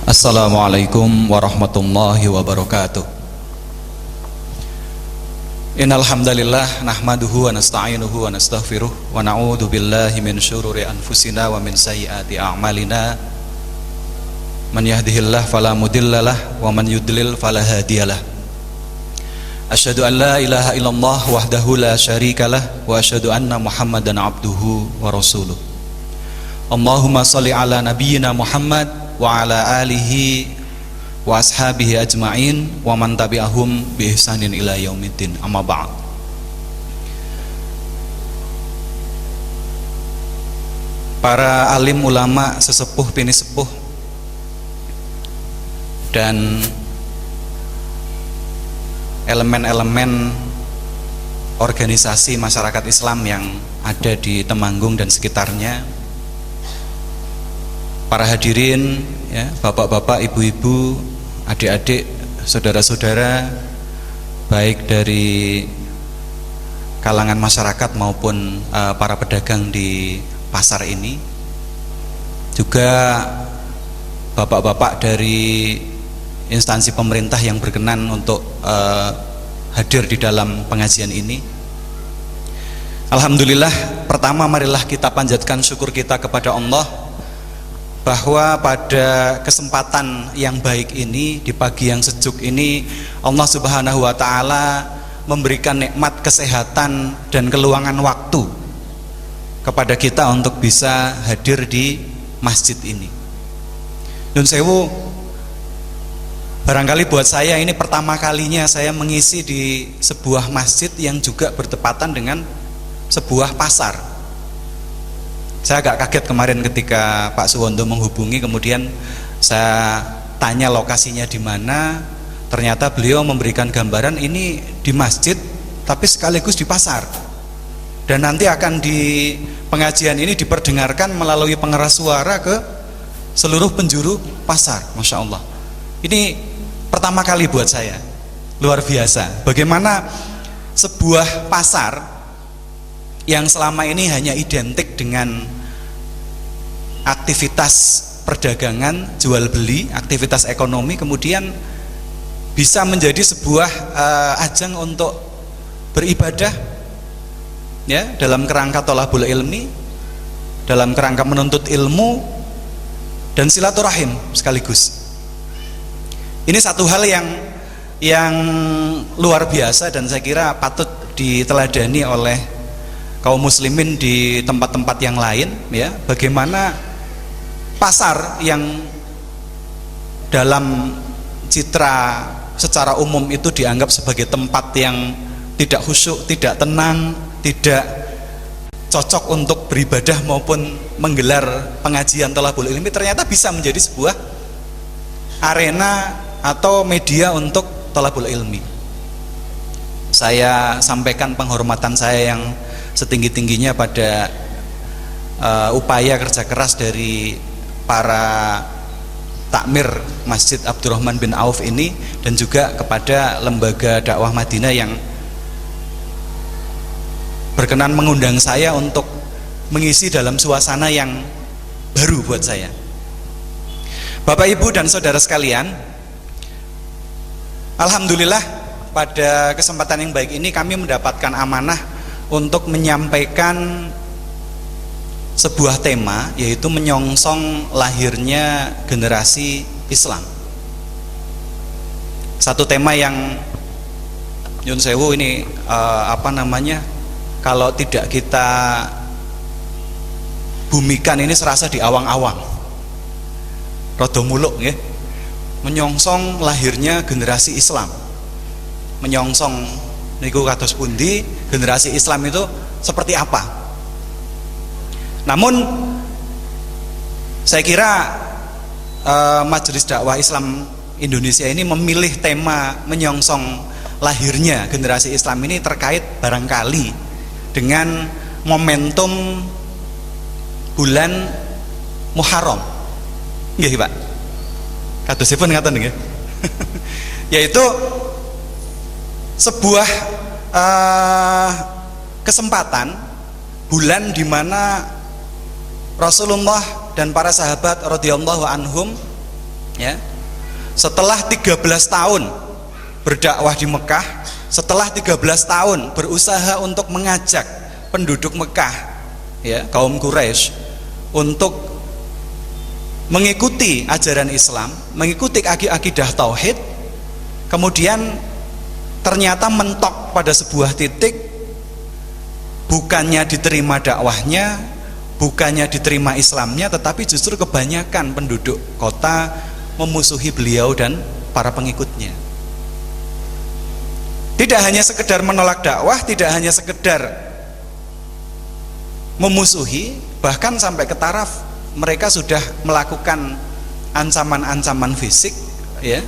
Assalamualaikum warahmatullahi wabarakatuh. Innal hamdalillah nahmaduhu wa nasta'inuhu wa nastaghfiruh wa na'udzu billahi min syururi anfusina wa min sayyiati a'malina. Man yahdihillahu fala mudhillalah wa man yudlil fala hadiyalah. Asyhadu an la ilaha illallah wahdahu la syarikalah wa asyhadu anna Muhammadan abduhu wa rasuluh. Allahumma shalli ala nabiyyina Muhammad wa ala alihi wa ashabihi ajma'in wa man tabi'ahum bi ihsanin ila yaumiddin. Amma ba'd. Para alim ulama, sesepuh bini sepuh dan elemen-elemen organisasi masyarakat Islam yang ada di Temanggung dan sekitarnya, para hadirin, ya, bapak-bapak, ibu-ibu, adik-adik, saudara-saudara, baik dari kalangan masyarakat maupun para pedagang di pasar ini, juga bapak-bapak dari instansi pemerintah yang berkenan untuk hadir di dalam pengajian ini. Alhamdulillah, pertama marilah kita panjatkan syukur kita kepada Allah bahwa pada kesempatan yang baik ini, di pagi yang sejuk ini, Allah Subhanahu wa ta'ala memberikan nikmat kesehatan dan keluangan waktu kepada kita untuk bisa hadir di masjid ini. Nun sewu, barangkali buat saya ini pertama kalinya saya mengisi di sebuah masjid yang juga bertepatan dengan sebuah pasar. Saya agak kaget kemarin ketika Pak Suwondo menghubungi, kemudian saya tanya lokasinya di mana. Ternyata beliau memberikan gambaran ini di masjid tapi sekaligus di pasar. Dan nanti akan di pengajian ini diperdengarkan melalui pengeras suara ke seluruh penjuru pasar. Masya Allah. Ini pertama kali buat saya. Luar biasa. Bagaimana sebuah pasar yang selama ini hanya identik dengan aktivitas perdagangan, jual beli, aktivitas ekonomi, kemudian bisa menjadi sebuah ajang untuk beribadah, ya, dalam kerangka thalabul ilmi, dalam kerangka menuntut ilmu dan silaturahim sekaligus. Ini satu hal yang luar biasa dan saya kira patut diteladani oleh kaum muslimin di tempat-tempat yang lain, ya, bagaimana pasar yang dalam citra secara umum itu dianggap sebagai tempat yang tidak khusyuk, tidak tenang, tidak cocok untuk beribadah maupun menggelar pengajian thalabul ilmi, ternyata bisa menjadi sebuah arena atau media untuk thalabul ilmi. Saya sampaikan penghormatan saya yang setinggi-tingginya pada upaya kerja keras dari para takmir Masjid Abdurrahman bin Auf ini dan juga kepada lembaga dakwah Madinah yang berkenan mengundang saya untuk mengisi dalam suasana yang baru buat saya. Bapak, Ibu, dan saudara sekalian, alhamdulillah pada kesempatan yang baik ini kami mendapatkan amanah untuk menyampaikan sebuah tema, yaitu menyongsong lahirnya generasi Islam. Satu tema yang nyun sewu ini kalau tidak kita bumikan ini serasa di awang-awang, rada muluk, ya. Menyongsong lahirnya generasi Islam. Menyongsong niku kados pundi, generasi Islam itu seperti apa? Namun saya kira Majelis Dakwah Islam Indonesia ini memilih tema menyongsong lahirnya generasi Islam ini terkait barangkali dengan momentum bulan Muharram. Nggih, Pak. Kadosipun ngaten nggih. Yaitu sebuah kesempatan bulan di mana Rasulullah dan para sahabat radhiyallahu anhum Ya. Setelah 13 tahun berdakwah di Mekah, setelah 13 tahun berusaha untuk mengajak penduduk Mekah, ya, kaum Quraisy untuk mengikuti ajaran Islam, mengikuti akidah tauhid, kemudian ternyata mentok pada sebuah titik, bukannya diterima dakwahnya, bukannya diterima Islamnya, tetapi justru kebanyakan penduduk kota memusuhi beliau dan para pengikutnya. Tidak hanya sekedar menolak dakwah, tidak hanya sekedar memusuhi, bahkan sampai ke taraf mereka sudah melakukan ancaman-ancaman fisik, ya,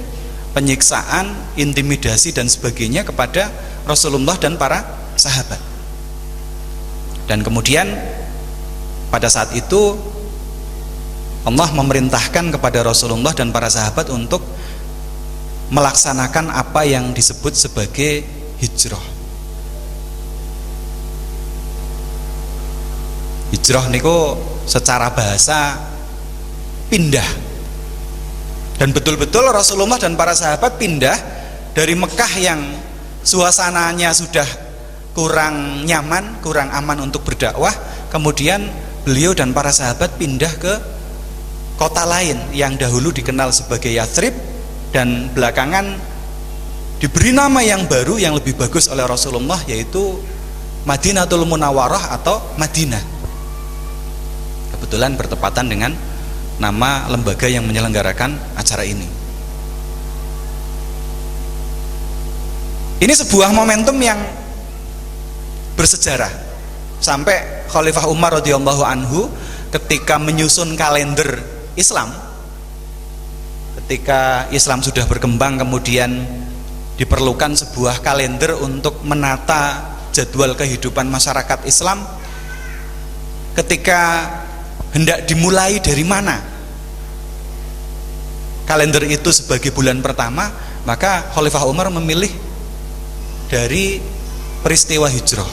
penyiksaan, intimidasi dan sebagainya kepada Rasulullah dan para sahabat. Dan kemudian pada saat itu Allah memerintahkan kepada Rasulullah dan para sahabat untuk melaksanakan apa yang disebut sebagai hijrah. Hijrah niku secara bahasa pindah. Dan betul-betul Rasulullah dan para sahabat pindah dari Mekah yang suasananya sudah kurang nyaman, kurang aman untuk berdakwah, kemudian beliau dan para sahabat pindah ke kota lain yang dahulu dikenal sebagai Yathrib dan belakangan diberi nama yang baru yang lebih bagus oleh Rasulullah, yaitu Madinatul Munawwarah atau Madinah. Kebetulan bertepatan dengan nama lembaga yang menyelenggarakan acara ini. Ini sebuah momentum yang bersejarah. Sampai Khalifah Umar radhiyallahu anhu ketika menyusun kalender Islam, ketika Islam sudah berkembang, kemudian diperlukan sebuah kalender untuk menata jadwal kehidupan masyarakat Islam. Ketika hendak dimulai dari mana kalender itu sebagai bulan pertama, maka Khalifah Umar memilih dari peristiwa hijrah,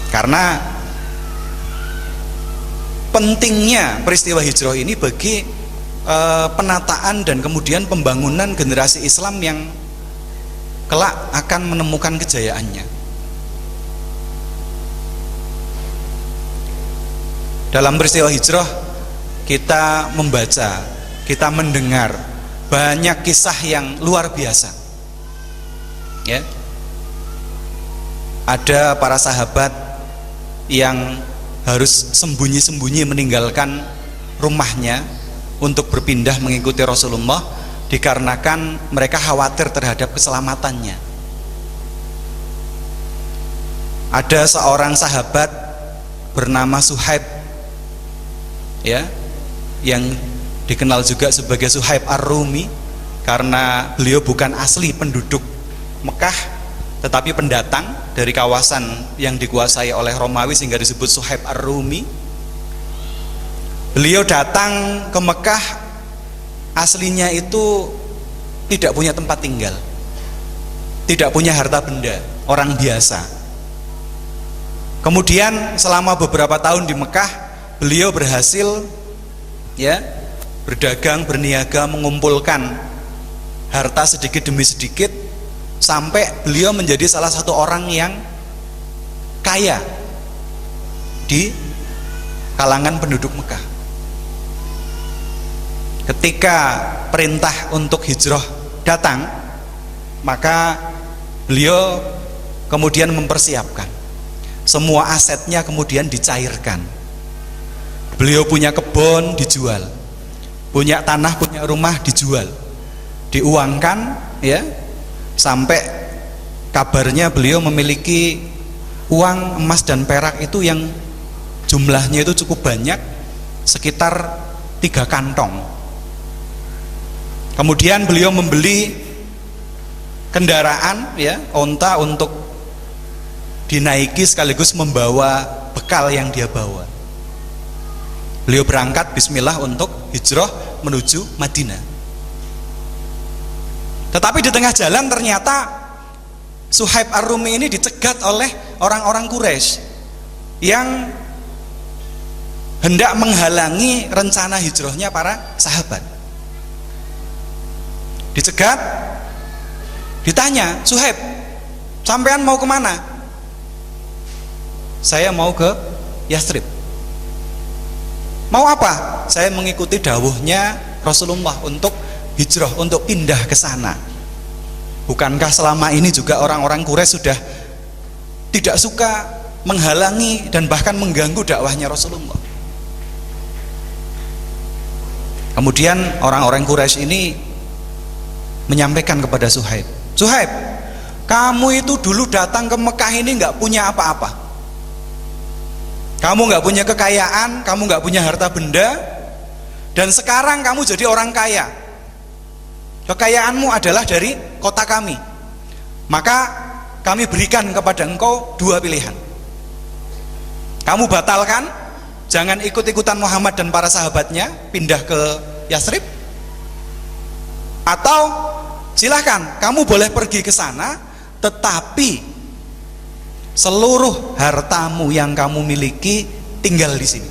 karena pentingnya peristiwa hijrah ini bagi penataan dan kemudian pembangunan generasi Islam yang kelak akan menemukan kejayaannya. Dalam peristiwa hijrah kita membaca, kita mendengar banyak kisah yang luar biasa, ya. Ada para sahabat yang harus sembunyi-sembunyi meninggalkan rumahnya untuk berpindah mengikuti Rasulullah dikarenakan mereka khawatir terhadap keselamatannya. Ada seorang sahabat bernama Suhaib, ya, yang dikenal juga sebagai Suhaib Ar-Rumi karena beliau bukan asli penduduk Mekah tetapi pendatang dari kawasan yang dikuasai oleh Romawi sehingga disebut Suhaib Ar-Rumi. Beliau datang ke Mekah, aslinya itu tidak punya tempat tinggal, tidak punya harta benda, orang biasa. Kemudian selama beberapa tahun di Mekah, beliau berhasil, ya, berdagang, berniaga, mengumpulkan harta sedikit demi sedikit sampai beliau menjadi salah satu orang yang kaya di kalangan penduduk Mekah. Ketika perintah untuk hijrah datang, maka beliau kemudian mempersiapkan semua asetnya, kemudian dicairkan. Beliau punya kebun dijual, punya tanah, punya rumah dijual, diuangkan, ya, sampai kabarnya beliau memiliki uang emas dan perak itu yang jumlahnya itu cukup banyak, sekitar 3 kantong. Kemudian beliau membeli kendaraan, ya, onta untuk dinaiki sekaligus membawa bekal yang dia bawa. Beliau berangkat bismillah untuk hijrah menuju Madinah. Tetapi di tengah jalan ternyata Suhaib Ar-Rumi ini dicegat oleh orang-orang Quraisy yang hendak menghalangi rencana hijrahnya para sahabat. Dicegat, ditanya, Suhaib, sampean mau kemana? Saya mau ke Yathrib. Mau apa? Saya mengikuti dawuhnya Rasulullah untuk hijrah, untuk pindah ke sana. Bukankah selama ini juga orang-orang Quraisy sudah tidak suka menghalangi dan bahkan mengganggu dakwahnya Rasulullah? Kemudian orang-orang Quraisy ini menyampaikan kepada Suhaib, Suhaib, kamu itu dulu datang ke Mekah ini nggak punya apa-apa, kamu nggak punya kekayaan, kamu nggak punya harta benda, dan sekarang kamu jadi orang kaya. Kekayaanmu adalah dari kota kami, maka kami berikan kepada engkau dua pilihan. Kamu batalkan, jangan ikut-ikutan Muhammad dan para sahabatnya, pindah ke Yathrib, atau silahkan kamu boleh pergi ke sana, tetapi seluruh hartamu yang kamu miliki tinggal di sini,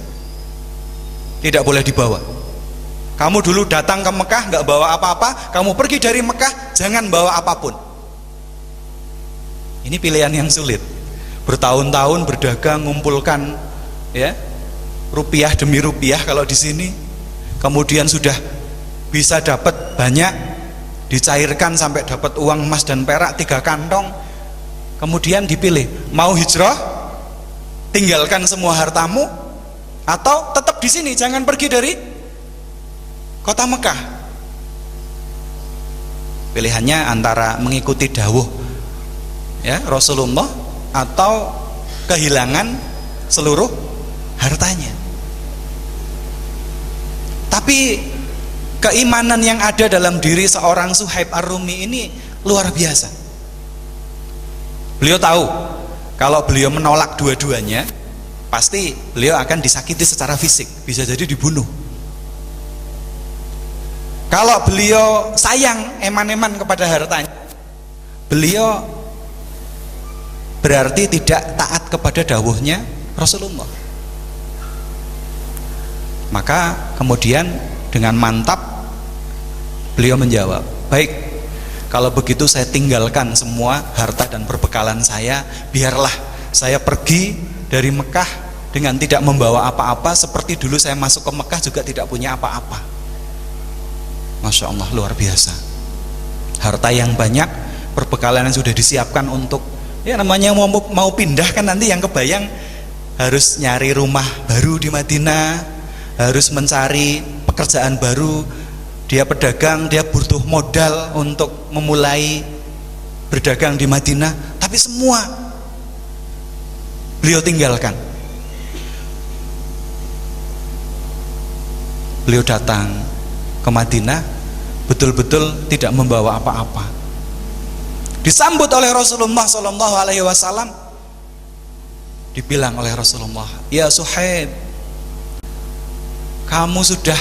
tidak boleh dibawa. Kamu dulu datang ke Mekah nggak bawa apa-apa, kamu pergi dari Mekah jangan bawa apapun. Ini pilihan yang sulit. Bertahun-tahun berdagang, ngumpulkan ya rupiah demi rupiah kalau di sini, kemudian sudah bisa dapat banyak, dicairkan sampai dapat uang emas dan perak 3 kantong. Kemudian dipilih, mau hijrah, tinggalkan semua hartamu, atau tetap di sini, jangan pergi dari kota Mekah. Pilihannya antara mengikuti dawuh ya Rasulullah atau kehilangan seluruh hartanya. Tapi keimanan yang ada dalam diri seorang Suhaib Ar-Rumi ini luar biasa. Beliau tahu kalau beliau menolak dua-duanya, pasti beliau akan disakiti secara fisik, bisa jadi dibunuh. Kalau beliau sayang eman-eman kepada hartanya, beliau berarti tidak taat kepada dawuhnya Rasulullah. Maka kemudian dengan mantap beliau menjawab, baik, kalau begitu saya tinggalkan semua harta dan perbekalan saya, biarlah saya pergi dari Mekah dengan tidak membawa apa-apa, seperti dulu saya masuk ke Mekah juga tidak punya apa-apa. Masya Allah, luar biasa. Harta yang banyak, perbekalan yang sudah disiapkan untuk ya namanya mau pindah kan, nanti yang kebayang harus nyari rumah baru di Madinah, harus mencari pekerjaan baru. Dia pedagang, dia butuh modal untuk memulai berdagang di Madinah, tapi semua beliau tinggalkan. Beliau datang ke Madinah betul-betul tidak membawa apa-apa. Disambut oleh Rasulullah SAW, dibilang oleh Rasulullah, ya Suhaib, kamu sudah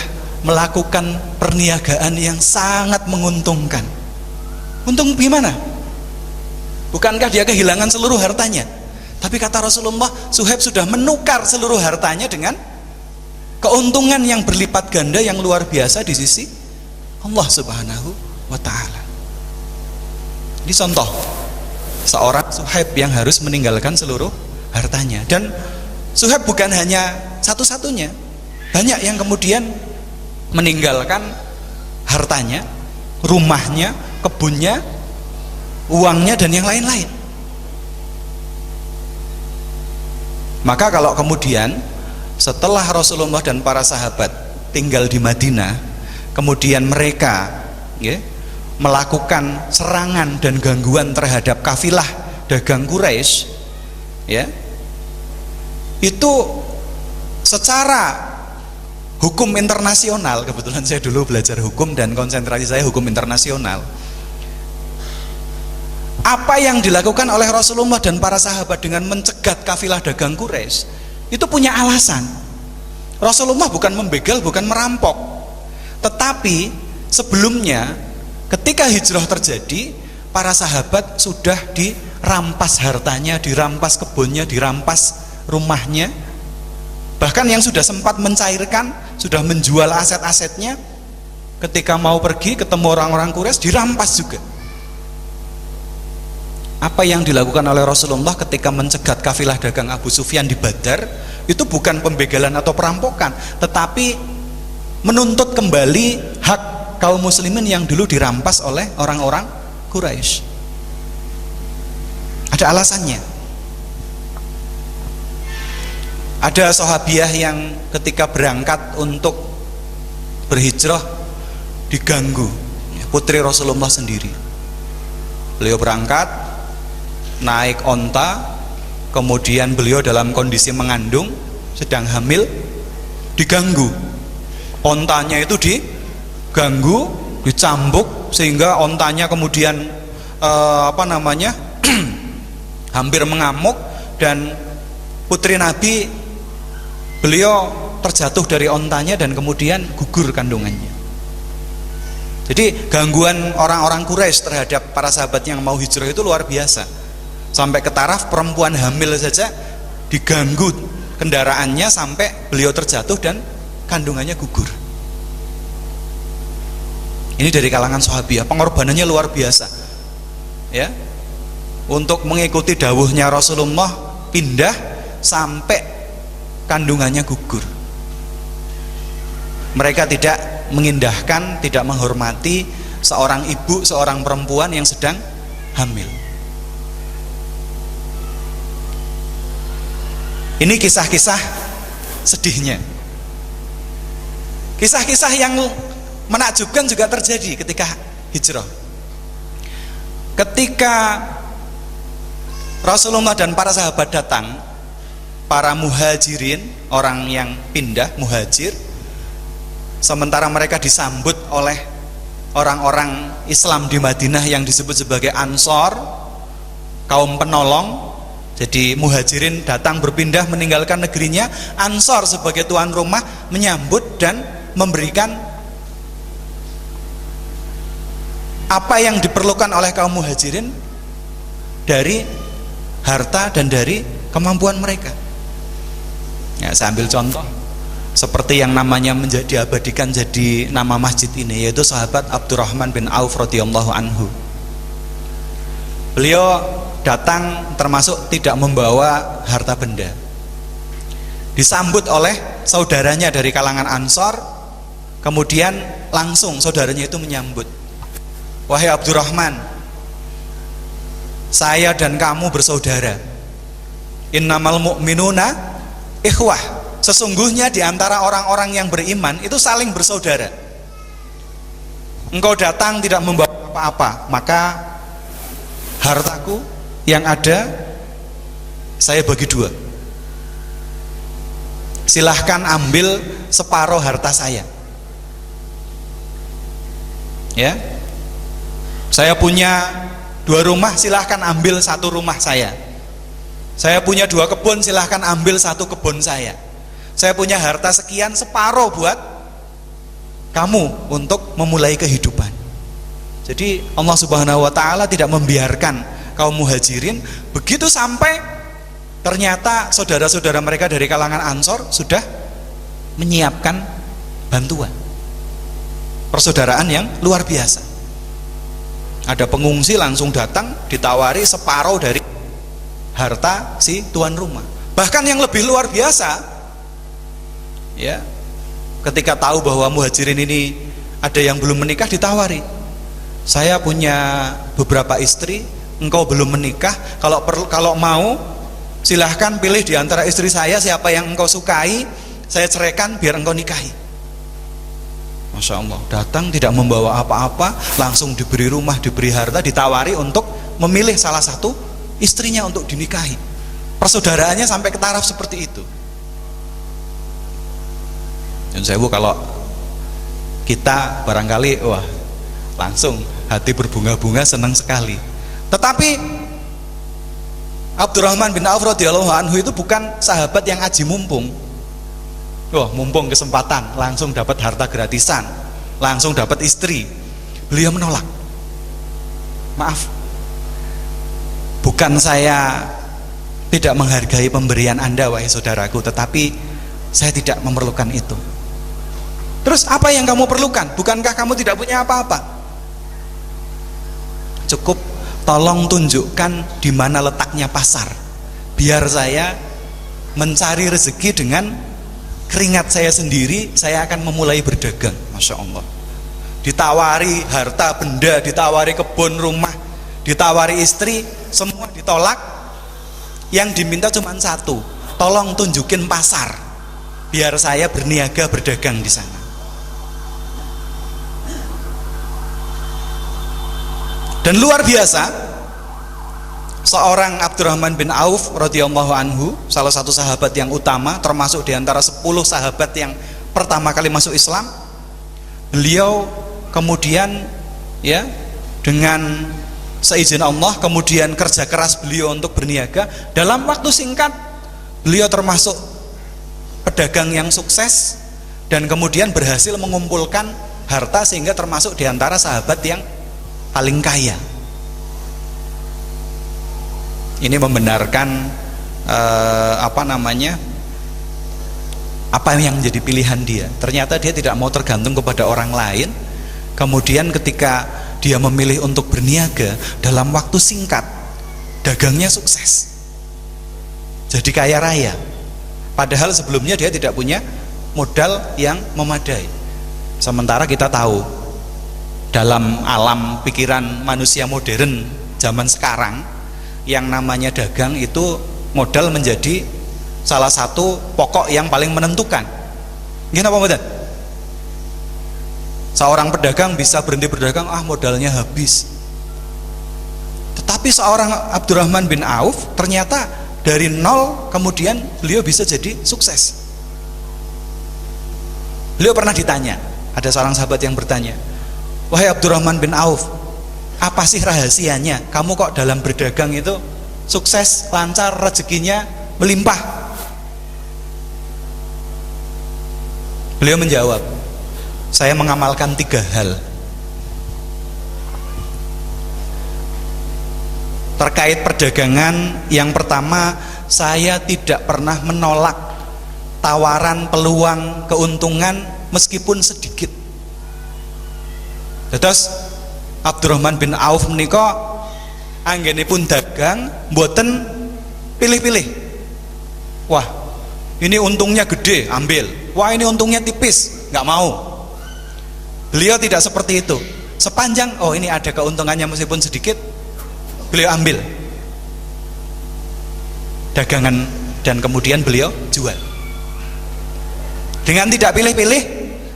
melakukan perniagaan yang sangat menguntungkan. Untung gimana? Bukankah dia kehilangan seluruh hartanya? Tapi kata Rasulullah, Suhaib sudah menukar seluruh hartanya dengan keuntungan yang berlipat ganda yang luar biasa di sisi Allah Subhanahu wa ta'ala. Ini contoh seorang Suhaib yang harus meninggalkan seluruh hartanya. Dan Suhaib bukan hanya satu-satunya, banyak yang kemudian meninggalkan hartanya, rumahnya, kebunnya, uangnya, dan yang lain-lain. Maka kalau kemudian setelah Rasulullah dan para sahabat tinggal di Madinah, kemudian mereka melakukan serangan dan gangguan terhadap kafilah dagang Quraisy, itu secara hukum internasional, kebetulan saya dulu belajar hukum dan konsentrasi saya hukum internasional, apa yang dilakukan oleh Rasulullah dan para sahabat dengan mencegat kafilah dagang Quraisy itu punya alasan. Rasulullah bukan membegal, bukan merampok, tetapi sebelumnya ketika hijrah terjadi, para sahabat sudah dirampas hartanya, dirampas kebunnya, dirampas rumahnya, Bahkan yang sudah sempat mencairkan, sudah menjual aset-asetnya, ketika mau pergi ketemu orang-orang Quraisy dirampas juga. Apa yang dilakukan oleh Rasulullah ketika mencegat kafilah dagang Abu Sufyan di Badar itu bukan pembegalan atau perampokan, tetapi menuntut kembali hak kaum muslimin yang dulu dirampas oleh orang-orang Quraisy. Ada alasannya. Ada sahabiah yang ketika berangkat untuk berhijrah diganggu, putri Rasulullah sendiri. Beliau berangkat naik onta, kemudian beliau dalam kondisi mengandung, sedang hamil, diganggu. Ontanya itu diganggu, dicambuk sehingga ontanya kemudian hampir mengamuk, dan putri Nabi beliau terjatuh dari ontanya dan kemudian gugur kandungannya. Jadi gangguan orang-orang Quraisy terhadap para sahabat yang mau hijrah itu luar biasa. Sampai ke taraf perempuan hamil saja diganggu kendaraannya sampai beliau terjatuh dan kandungannya gugur. Ini dari kalangan sahabiah, pengorbanannya luar biasa. Ya. Untuk mengikuti dawuhnya Rasulullah, pindah sampai kandungannya gugur. Mereka tidak mengindahkan, tidak menghormati seorang ibu, seorang perempuan yang sedang hamil. Ini kisah-kisah sedihnya. Kisah-kisah yang menakjubkan juga terjadi ketika hijrah. Ketika Rasulullah dan para sahabat datang, para muhajirin, orang yang pindah, muhajir, sementara mereka disambut oleh orang-orang Islam di Madinah yang disebut sebagai Ansor, kaum penolong. Jadi muhajirin datang berpindah meninggalkan negerinya, Ansor sebagai tuan rumah menyambut dan memberikan apa yang diperlukan oleh kaum muhajirin dari harta dan dari kemampuan mereka. Ya, saya ambil contoh seperti yang namanya diabadikan jadi nama masjid ini, yaitu sahabat Abdurrahman bin Auf radhiyallahu anhu. Beliau datang termasuk tidak membawa harta benda, disambut oleh saudaranya dari kalangan Ansor, kemudian langsung saudaranya itu menyambut, wahai Abdurrahman, saya dan kamu bersaudara. Innamal mu'minuna ikhwah, sesungguhnya di antara orang-orang yang beriman itu saling bersaudara. Engkau datang tidak membawa apa-apa, maka hartaku yang ada saya bagi dua. Silahkan ambil separuh harta saya. Ya, saya punya 2 rumah, silahkan ambil 1 rumah saya. Saya punya 2 kebun, silahkan ambil 1 kebun saya. Saya punya harta sekian, separuh buat kamu untuk memulai kehidupan. Jadi Allah Subhanahu wa taala tidak membiarkan kaum muhajirin begitu sampai ternyata saudara-saudara mereka dari kalangan Ansor sudah menyiapkan bantuan. Persaudaraan yang luar biasa. Ada pengungsi langsung datang ditawari separuh dari harta si tuan rumah. Bahkan yang lebih luar biasa, ya, ketika tahu bahwa muhajirin ini ada yang belum menikah, ditawari, saya punya beberapa istri, engkau belum menikah, kalau mau silahkan pilih di antara istri saya siapa yang engkau sukai, saya ceraikan biar engkau nikahi. Masya Allah, datang tidak membawa apa-apa, langsung diberi rumah, diberi harta, ditawari untuk memilih salah satu istrinya untuk dinikahi. Persaudaraannya sampai ke taraf seperti itu. Dan saya kalau kita barangkali wah langsung hati berbunga-bunga, senang sekali. Tetapi Abdurrahman bin Auf radhiyallahu anhu itu bukan sahabat yang aji mumpung. Wah, mumpung kesempatan langsung dapat harta gratisan, langsung dapat istri. Beliau menolak. Maaf, bukan saya tidak menghargai pemberian Anda wahai saudaraku, tetapi Saya tidak memerlukan itu. Terus apa yang kamu perlukan? Bukankah kamu tidak punya apa-apa? Cukup tolong tunjukkan di mana letaknya pasar, biar saya mencari rezeki dengan keringat saya sendiri. Saya akan memulai berdagang. Masya Allah. Ditawari harta benda, ditawari kebun rumah, ditawari istri, semua ditolak. Yang diminta cuma satu, tolong tunjukin pasar, biar saya berniaga berdagang di sana. Dan luar biasa, seorang Abdurrahman bin Auf radhiyallahu anhu, salah satu sahabat yang utama, termasuk di antara 10 sahabat yang pertama kali masuk Islam. Beliau kemudian ya dengan seizin Allah kemudian kerja keras beliau untuk berniaga. Dalam waktu singkat beliau termasuk pedagang yang sukses dan kemudian berhasil mengumpulkan harta sehingga termasuk di antara sahabat yang paling kaya. Ini membenarkan apa yang menjadi pilihan dia. Ternyata dia tidak mau tergantung kepada orang lain. Kemudian ketika dia memilih untuk berniaga, dalam waktu singkat dagangnya sukses, jadi kaya raya. Padahal sebelumnya dia tidak punya modal yang memadai. Sementara kita tahu dalam alam pikiran manusia modern zaman sekarang, yang namanya dagang itu modal menjadi salah satu pokok yang paling menentukan. Gimana Pak Muhammad? Seorang pedagang bisa berhenti berdagang, modalnya habis. Tetapi seorang Abdurrahman bin Auf ternyata dari nol kemudian beliau bisa jadi sukses. Beliau pernah ditanya, ada seorang sahabat yang bertanya, wahai Abdurrahman bin Auf, apa sih rahasianya kamu kok dalam berdagang itu sukses, lancar, rezekinya melimpah? Beliau menjawab, saya mengamalkan 3 hal. Terkait perdagangan, yang pertama, saya tidak pernah menolak tawaran, peluang, keuntungan meskipun sedikit. Terus Abdurrahman bin Auf menika anggenipun dagang mboten pilih-pilih. Wah, ini untungnya gede, ambil. Wah, ini untungnya tipis, nggak mau. Beliau tidak seperti itu. Sepanjang ini ada keuntungannya meskipun sedikit, beliau ambil dagangan dan kemudian beliau jual. Dengan tidak pilih-pilih,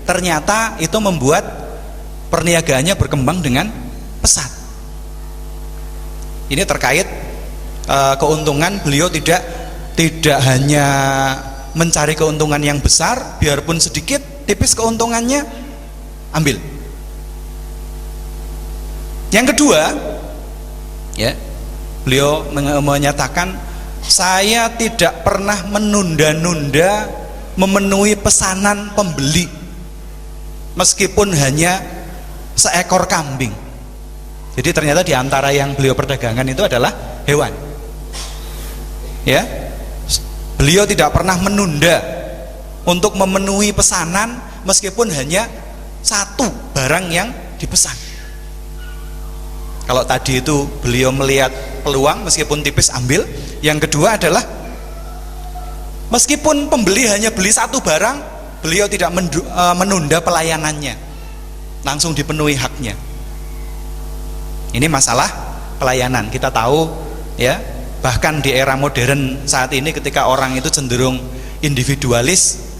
ternyata itu membuat perniagaannya berkembang dengan pesat. Ini terkait keuntungan. Beliau tidak hanya mencari keuntungan yang besar, biarpun sedikit, tipis keuntungannya, ambil. Yang kedua, ya, beliau menyatakan, saya tidak pernah menunda-nunda memenuhi pesanan pembeli meskipun hanya seekor kambing. Jadi ternyata di antara yang beliau perdagangkan itu adalah hewan. Ya, beliau tidak pernah menunda untuk memenuhi pesanan meskipun hanya satu barang yang dipesan. Kalau tadi itu beliau melihat peluang meskipun tipis, ambil. Yang kedua adalah meskipun pembeli hanya beli satu barang, beliau tidak menunda pelayanannya, langsung dipenuhi haknya. Ini masalah pelayanan. Kita tahu ya, bahkan di era modern saat ini ketika orang itu cenderung individualis,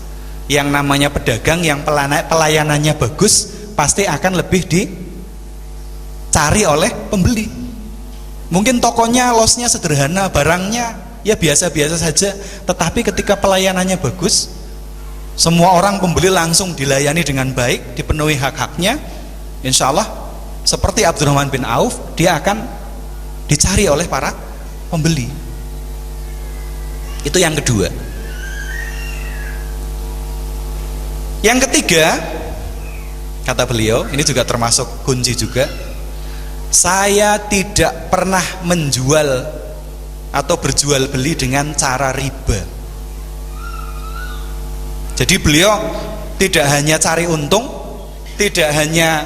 yang namanya pedagang yang pelayanannya bagus pasti akan lebih dicari oleh pembeli. Mungkin tokonya losnya sederhana, barangnya ya biasa-biasa saja, tetapi ketika pelayanannya bagus, semua orang pembeli langsung dilayani dengan baik, dipenuhi hak-haknya, insya Allah seperti Abdurrahman bin Auf, dia akan dicari oleh para pembeli. Itu yang kedua. Yang ketiga, kata beliau, ini juga termasuk kunci juga, saya tidak pernah menjual atau berjual beli dengan cara riba. Jadi beliau tidak hanya cari untung, tidak hanya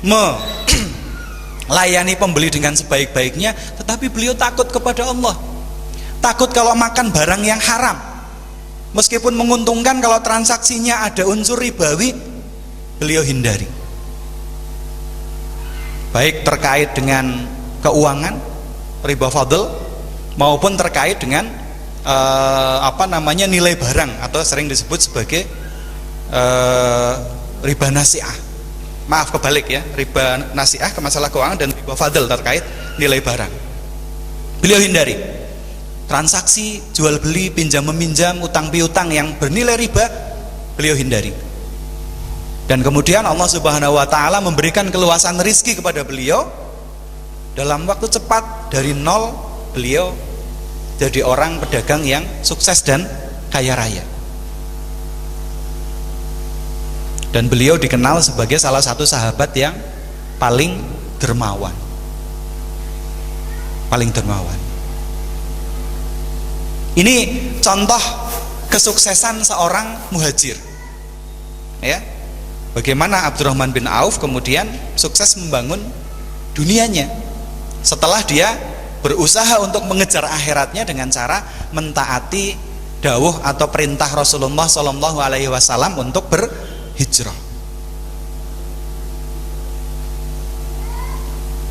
melayani pembeli dengan sebaik-baiknya, tetapi beliau takut kepada Allah. Takut kalau makan barang yang haram, meskipun menguntungkan, kalau transaksinya ada unsur ribawi, beliau hindari. Baik terkait dengan keuangan, riba fadl, maupun terkait dengan nilai barang, atau sering disebut sebagai riba nasi'ah. Maaf, kebalik ya, riba nasi'ah ke masalah keuangan, dan riba fadl terkait nilai barang. Beliau hindari. Transaksi jual beli, pinjam meminjam, utang piutang yang bernilai riba, beliau hindari. Dan kemudian Allah Subhanahu wa taala memberikan keluasan rizki kepada beliau. Dalam waktu cepat, dari nol beliau jadi orang pedagang yang sukses dan kaya raya. Dan beliau dikenal sebagai salah satu sahabat yang paling dermawan. Paling dermawan. Ini contoh kesuksesan seorang muhajir. Ya. Bagaimana Abdurrahman bin Auf kemudian sukses membangun dunianya setelah dia berusaha untuk mengejar akhiratnya dengan cara mentaati dawuh atau perintah Rasulullah SAW untuk berhijrah.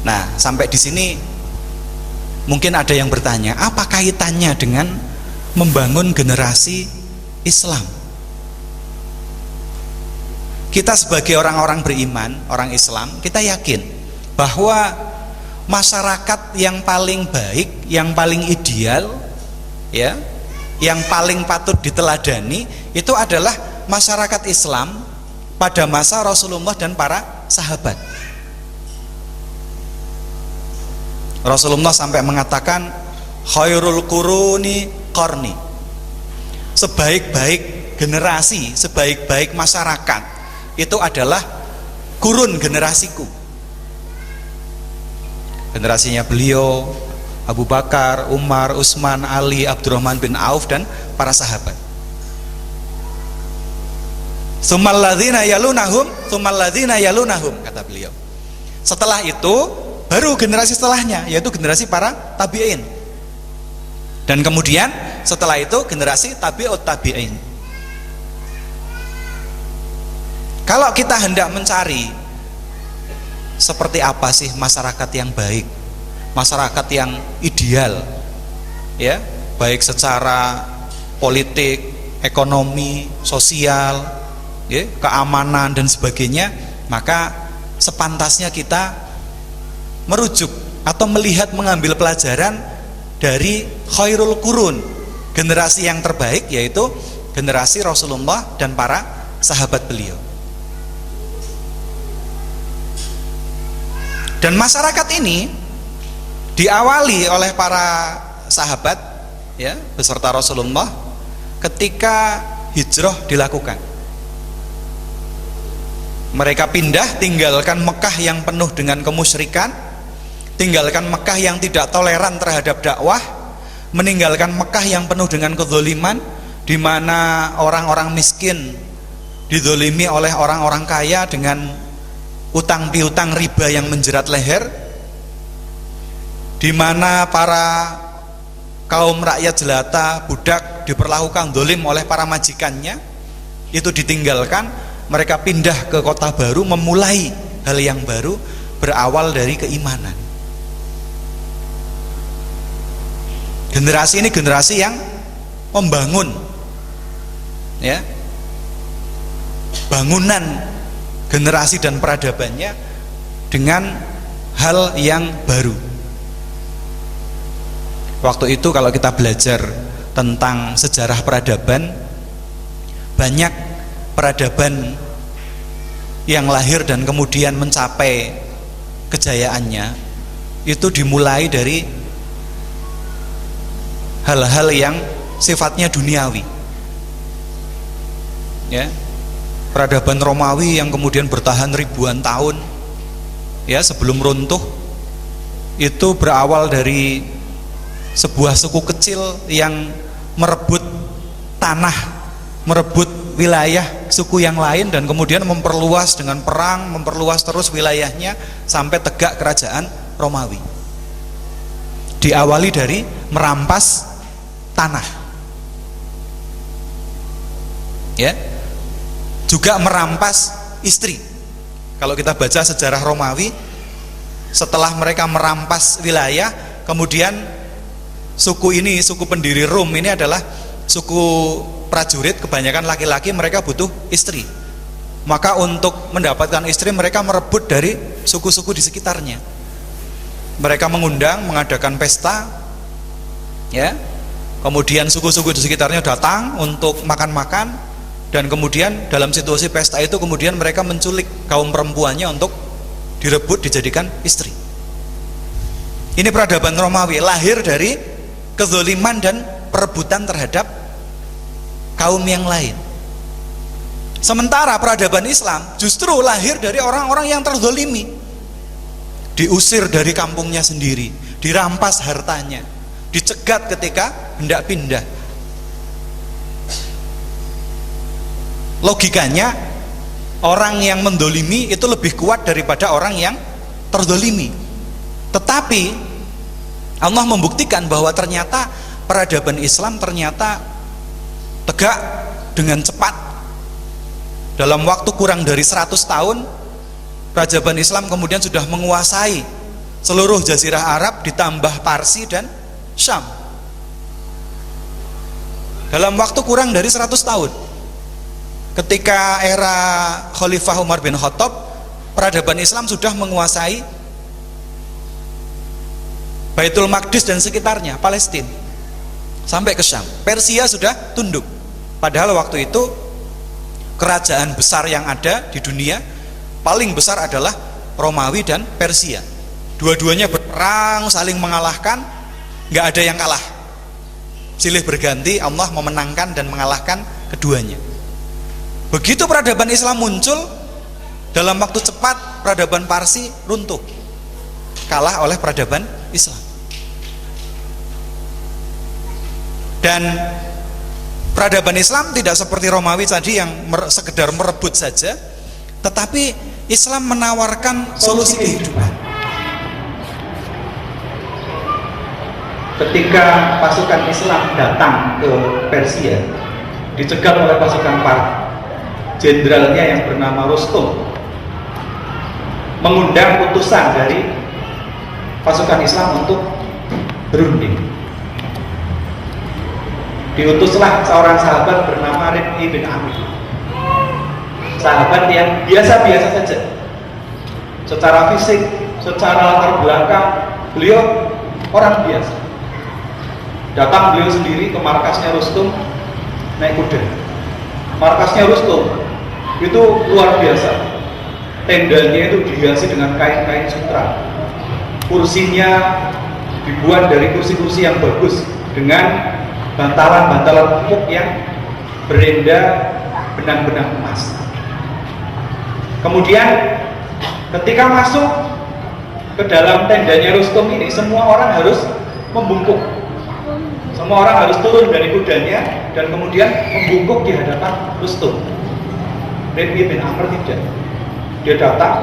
Nah, sampai di sini mungkin ada yang bertanya, apa kaitannya dengan membangun generasi Islam? Kita sebagai orang-orang beriman, orang Islam, kita yakin bahwa masyarakat yang paling baik, yang paling ideal, ya, yang paling patut diteladani itu adalah masyarakat Islam pada masa Rasulullah dan para sahabat. Rasulullah sampai mengatakan khairul quruni qarni. Sebaik-baik generasi, sebaik-baik masyarakat itu adalah kurun generasiku. Generasinya beliau, Abu Bakar, Umar, Utsman, Ali, Abdurrahman bin Auf, dan para sahabat. Tsummal ladzina yalunahum, tsummal ladzina yalunahum, kata beliau. Setelah itu baru generasi setelahnya, yaitu generasi para tabi'in. Dan kemudian setelah itu generasi tabi'ut tabi'in. Kalau kita hendak mencari seperti apa sih masyarakat yang baik, masyarakat yang ideal, ya, baik secara politik, ekonomi, sosial, ya, keamanan dan sebagainya, maka sepantasnya kita merujuk atau melihat, mengambil pelajaran dari khairul qurun, generasi yang terbaik, yaitu generasi Rasulullah dan para sahabat beliau. Dan masyarakat ini diawali oleh para sahabat, ya, beserta Rasulullah ketika hijrah dilakukan. Mereka pindah, tinggalkan Mekah yang penuh dengan kemusyrikan, tinggalkan Mekah yang tidak toleran terhadap dakwah, meninggalkan Mekah yang penuh dengan kezaliman, di mana orang-orang miskin dizalimi oleh orang-orang kaya dengan utang piutang riba yang menjerat leher, di mana para kaum rakyat jelata, budak diperlakukan zalim oleh para majikannya. Itu ditinggalkan, mereka pindah ke kota baru, memulai hal yang baru, berawal dari keimanan. Generasi ini generasi yang membangun, ya, bangunan generasi dan peradabannya dengan hal yang baru. Waktu itu kalau kita belajar tentang sejarah peradaban, banyak peradaban yang lahir dan kemudian mencapai kejayaannya itu dimulai dari hal-hal yang sifatnya duniawi, ya. Peradaban Romawi yang kemudian bertahan ribuan tahun, ya, sebelum runtuh, itu berawal dari sebuah suku kecil yang merebut tanah, merebut wilayah suku yang lain dan kemudian memperluas dengan perang, memperluas terus wilayahnya sampai tegak kerajaan Romawi. Diawali dari merampas tanah, ya, juga merampas istri. Kalau kita baca sejarah Romawi, setelah mereka merampas wilayah, kemudian suku ini, suku pendiri Rom ini adalah suku prajurit, kebanyakan laki-laki, mereka butuh istri. Maka untuk mendapatkan istri mereka merebut dari suku-suku di sekitarnya. Mereka mengundang, mengadakan pesta, ya. Kemudian suku-suku di sekitarnya datang untuk makan-makan, dan kemudian dalam situasi pesta itu kemudian mereka menculik kaum perempuannya untuk direbut dijadikan istri. Ini peradaban Romawi lahir dari kezaliman dan perebutan terhadap kaum yang lain. Sementara peradaban Islam justru lahir dari orang-orang yang terzalimi, diusir dari kampungnya sendiri, dirampas hartanya, dicegat ketika hendak pindah. Logikanya orang yang mendolimi itu lebih kuat daripada orang yang terzalimi. Tetapi Allah membuktikan bahwa ternyata peradaban Islam ternyata tegak dengan cepat. Dalam waktu kurang dari 100 tahun peradaban Islam kemudian sudah menguasai seluruh jazirah Arab ditambah Parsi dan Syam. Dalam waktu kurang dari 100 tahun, ketika era Khalifah Umar bin Khattab, peradaban Islam sudah menguasai Baitul Maqdis dan sekitarnya, Palestina, sampai ke Syam. Persia sudah tunduk. Padahal waktu itu kerajaan besar yang ada di dunia paling besar adalah Romawi dan Persia. Dua-duanya berperang, saling mengalahkan, nggak ada yang kalah. Silih berganti Allah memenangkan dan mengalahkan keduanya. Begitu peradaban Islam muncul, dalam waktu cepat peradaban Parsi runtuh, kalah oleh peradaban Islam. Dan peradaban Islam tidak seperti Romawi tadi yang sekedar merebut saja, tetapi Islam menawarkan solusi kehidupan. Ketika pasukan Islam datang ke Persia, dicegat oleh pasukan Parsi, jenderalnya yang bernama Rustum mengundang utusan dari pasukan Islam untuk berunding. Diutuslah seorang sahabat bernama Rib'i bin Amir, sahabat yang biasa-biasa saja secara fisik, secara latar belakang beliau orang biasa. Datang beliau sendiri ke markasnya Rustum naik kuda. Markasnya Rustum itu luar biasa, tendanya itu dihiasi dengan kain-kain sutra, kursinya dibuat dari kursi-kursi yang bagus dengan bantalan-bantalan empuk yang berenda benang-benang emas. Kemudian ketika masuk ke dalam tendanya Rustum ini, semua orang harus membungkuk. Semua orang harus turun dari kudanya dan kemudian membungkuk di hadapan Rustum. Rib'i bin Amr tidak. Dia datang,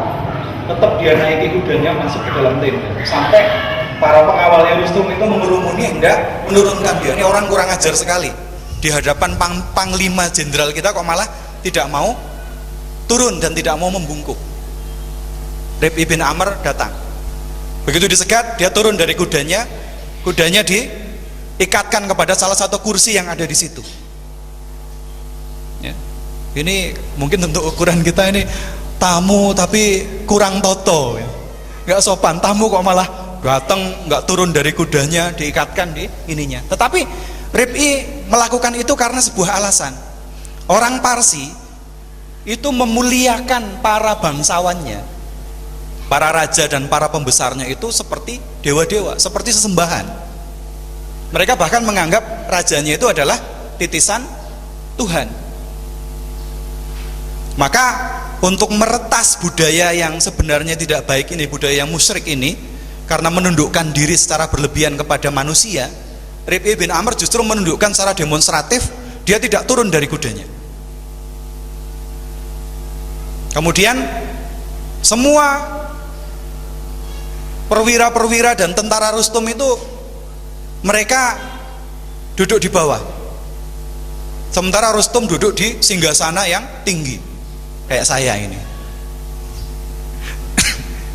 tetap dia naiki kudanya masuk ke dalam tenda. Sampai para pengawalnya Rustum itu mengerumuni hendak menurunkan dia. Ini orang kurang ajar sekali. Di hadapan panglima jenderal kita kok malah tidak mau turun dan tidak mau membungkuk. Rib'i bin Amr datang. Begitu disegat, dia turun dari kudanya. Kudanya diikatkan kepada salah satu kursi yang ada di situ. Ya. Ini mungkin untuk ukuran kita ini tamu tapi kurang toto, ya. Nggak sopan. Tamu kok malah datang nggak turun dari kudanya, diikatkan di ininya. Tetapi Rib'i melakukan itu karena sebuah alasan. Orang Parsi itu memuliakan para bangsawannya, para raja dan para pembesarnya itu seperti dewa-dewa, seperti sesembahan. Mereka bahkan menganggap rajanya itu adalah titisan Tuhan. Maka untuk meretas budaya yang sebenarnya tidak baik ini, budaya yang musyrik ini, karena menundukkan diri secara berlebihan kepada manusia, Rib'i bin Amr justru menundukkan secara demonstratif. Dia tidak turun dari kudanya. Kemudian semua perwira-perwira dan tentara Rustum itu mereka duduk di bawah, sementara Rustum duduk di singgasana yang tinggi kayak saya ini.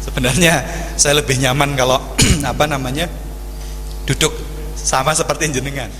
Sebenarnya saya lebih nyaman kalau duduk sama seperti jenengan.